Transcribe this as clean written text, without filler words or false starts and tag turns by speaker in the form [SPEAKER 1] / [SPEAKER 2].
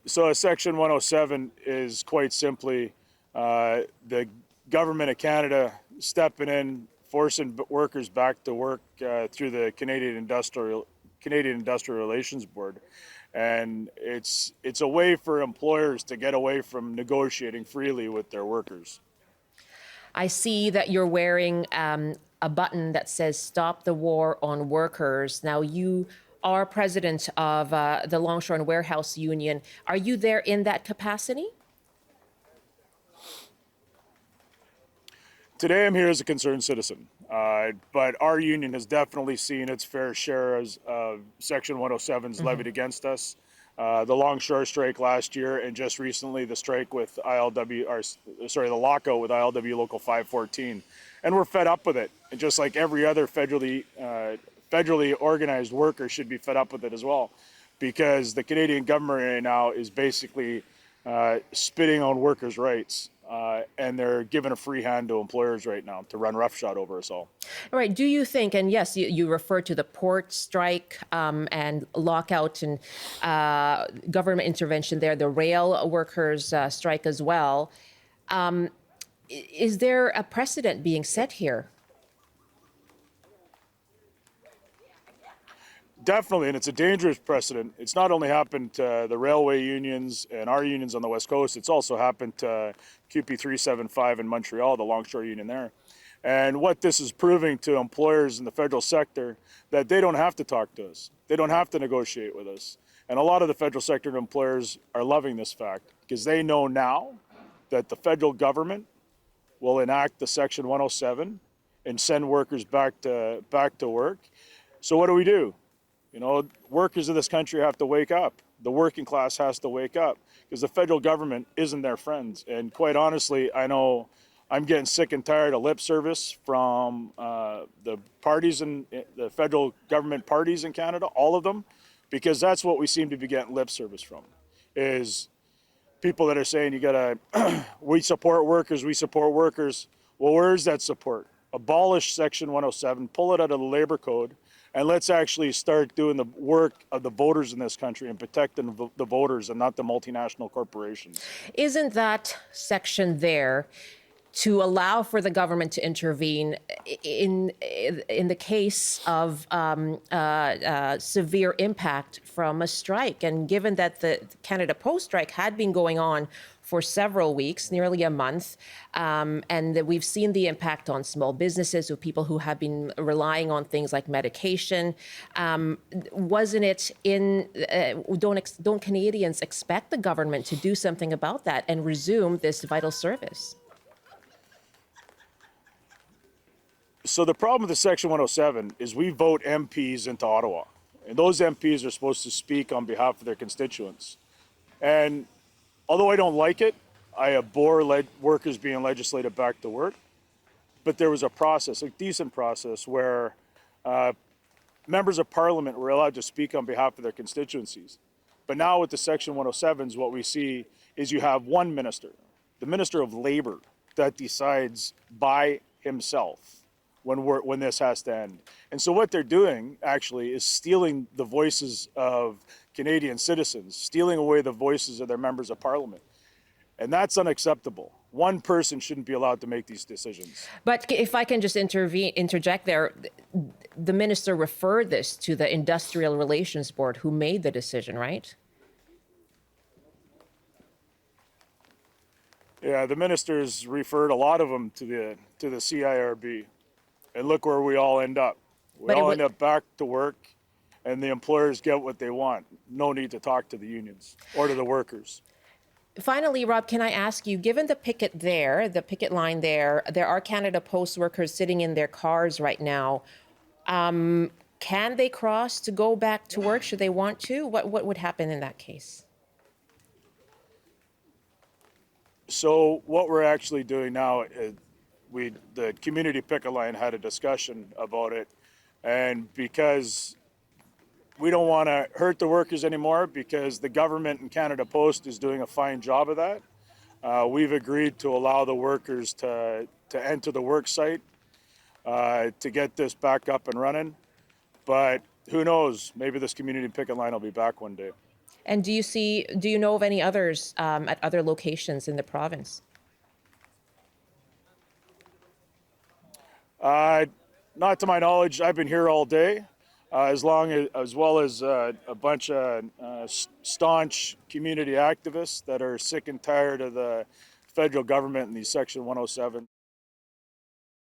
[SPEAKER 1] So a Section 107 is quite simply the government of Canada stepping in, forcing workers back to work through the Canadian Industrial Relations Board. And it's a way for employers to get away from negotiating freely with their workers.
[SPEAKER 2] I see that you're wearing a button that says "Stop the War on Workers." Now, you are president of the Longshore and Warehouse Union. Are you there in that capacity?
[SPEAKER 1] Today I'm here as a concerned citizen, but our union has definitely seen its fair share of Section 107s levied against us. The Longshore strike last year, and just recently the strike with the lockout with ILW Local 514. And we're fed up with it. And just like every other federally organized worker should be fed up with it as well. Because the Canadian government right now is basically spitting on workers' rights. And they're giving a free hand to employers right now to run roughshod over us all.
[SPEAKER 2] All right. Do you think, and yes, you refer to the port strike and lockout and government intervention there, the rail workers strike as well. Is there a precedent being set here?
[SPEAKER 1] Definitely, and it's a dangerous precedent. It's not only happened to the railway unions and our unions on the West Coast, it's also happened to QP 375 in Montreal, the Longshore union there. And what this is proving to employers in the federal sector, that they don't have to talk to us. They don't have to negotiate with us. And a lot of the federal sector employers are loving this fact because they know now that the federal government will enact the Section 107 and send workers back to work. So what do? You know, workers of this country have to wake up. The working class has to wake up because the federal government isn't their friends. And quite honestly, I know I'm getting sick and tired of lip service from the parties in the federal government parties in Canada, all of them, because that's what we seem to be getting lip service from, is people that are saying you gotta, we support workers. Well, where's that support? Abolish Section 107, pull it out of the labor code, and let's actually start doing the work of the voters in this country and protecting the voters and not the multinational corporations.
[SPEAKER 2] Isn't that section there to allow for the government to intervene in the case of severe impact from a strike? And given that the Canada Post strike had been going on for several weeks, nearly a month, and that we've seen the impact on small businesses with people who have been relying on things like medication. Wasn't it don't Canadians expect the government to do something about that and resume this vital service?
[SPEAKER 1] So the problem with the Section 107 is we vote MPs into Ottawa, and those MPs are supposed to speak on behalf of their constituents. And although I don't like it, I abhor workers being legislated back to work. But there was a process, a decent process, where members of parliament were allowed to speak on behalf of their constituencies. But now with the Section 107s, what we see is you have one minister, the Minister of Labour, that decides by himself when this has to end. And so what they're doing actually is stealing the voices of Canadian citizens, stealing away the voices of their members of parliament. And that's unacceptable. One person shouldn't be allowed to make these decisions.
[SPEAKER 2] But if I can just interject there, the minister referred this to the Industrial Relations Board who made the decision, right?
[SPEAKER 1] Yeah, the ministers referred a lot of them to the CIRB. And look where we all end up. We all end up back to work, and the employers get what they want. No need to talk to the unions or to the workers.
[SPEAKER 2] Finally, Rob, can I ask you, given the picket line there are Canada Post workers sitting in their cars right now. Can they cross to go back to work should they want to? What would happen in that case?
[SPEAKER 1] So what we're actually doing now is the community picket line had a discussion about it, and because we don't want to hurt the workers anymore, because the government and Canada Post is doing a fine job of that, we've agreed to allow the workers to enter the work site to get this back up and running. But who knows, maybe this community picket line will be back one day.
[SPEAKER 2] And do you know of any others at other locations in the province?
[SPEAKER 1] Not to my knowledge. I've been here all day, as well as a bunch of staunch community activists that are sick and tired of the federal government and these Section 107